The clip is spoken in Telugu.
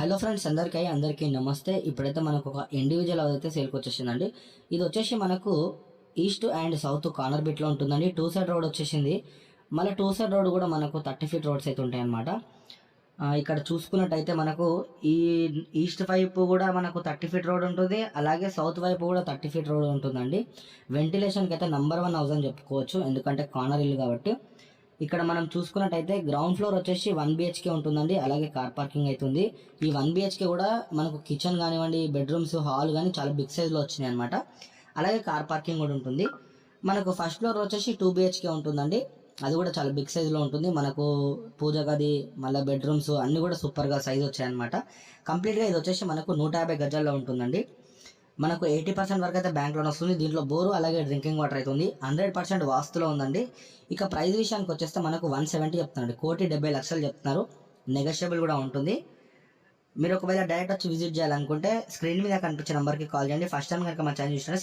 హలో ఫ్రెండ్స్, అందరికీ నమస్తే. ఇప్పుడైతే మనకు ఒక ఇండివిజువల్ హౌస్ అయితే సేల్కి వచ్చేసిందండి. ఇది వచ్చేసి మనకు ఈస్ట్ అండ్ సౌత్ కార్నర్ బిట్లో ఉంటుందండి. 2 సైడ్ రోడ్ వచ్చేసింది. మళ్ళీ 2 సైడ్ రోడ్ కూడా మనకు 30 ఫీట్ రోడ్స్ అయితే ఉంటాయి అన్నమాట. ఇక్కడ చూసుకున్నట్టయితే మనకు ఈ ఈస్ట్ వైపు కూడా మనకు 30 ఫీట్ రోడ్ ఉంటుంది, అలాగే సౌత్ వైపు కూడా 30 ఫీట్ రోడ్ ఉంటుందండి. వెంటిలేషన్కి అయితే నెంబర్ 1 హౌస్ అని చెప్పుకోవచ్చు, ఎందుకంటే కార్నర్ ఇల్లు కాబట్టి. ఇక్కడ మనం చూసుకున్నట్టయితే గ్రౌండ్ ఫ్లోర్ వచ్చేసి 1 బిహెచ్కే ఉంటుందండి, అలాగే కార్ పార్కింగ్ అవుతుంది. ఈ 1 బిహెచ్కే కూడా మనకు కిచెన్ కానివ్వండి, బెడ్రూమ్స్, హాల్ కానీ చాలా బిగ్ సైజ్లో వచ్చినాయి అనమాట. అలాగే కార్ పార్కింగ్ కూడా ఉంటుంది. మనకు ఫస్ట్ ఫ్లోర్ వచ్చేసి 2 బిహెచ్కే ఉంటుందండి, అది కూడా చాలా బిగ్ సైజ్లో ఉంటుంది. మనకు పూజ గది, మళ్ళీ బెడ్రూమ్స్ అన్నీ కూడా సూపర్గా సైజ్ వచ్చాయన్నమాట. కంప్లీట్గా ఇది వచ్చేసి మనకు 150 గజాల్లో ఉంటుందండి. మనకు 80% వరకు అయితే బ్యాంక్ లోన్ వస్తుంది. దీంట్లో బోరు అలాగే డ్రింకింగ్ వాటర్ అయితే ఉంది. 100% వాస్తులో ఉందండి. ఇక ప్రైస్ విషయానికి వచ్చేస్తే మనకు 170 చెప్తున్నాడు, 1,70,00,000 చెప్తున్నారు. నెగోషియబుల్ కూడా ఉంటుంది. మీరు ఒకవేళ డైరెక్ట్ వచ్చి విజిట్ చేయాలనుకుంటే స్క్రీన్ మీద కనిపించే నెంబర్కి కాల్ చేయండి. ఫస్ట్ టైం కనుక మా ఛానల్ చూసినా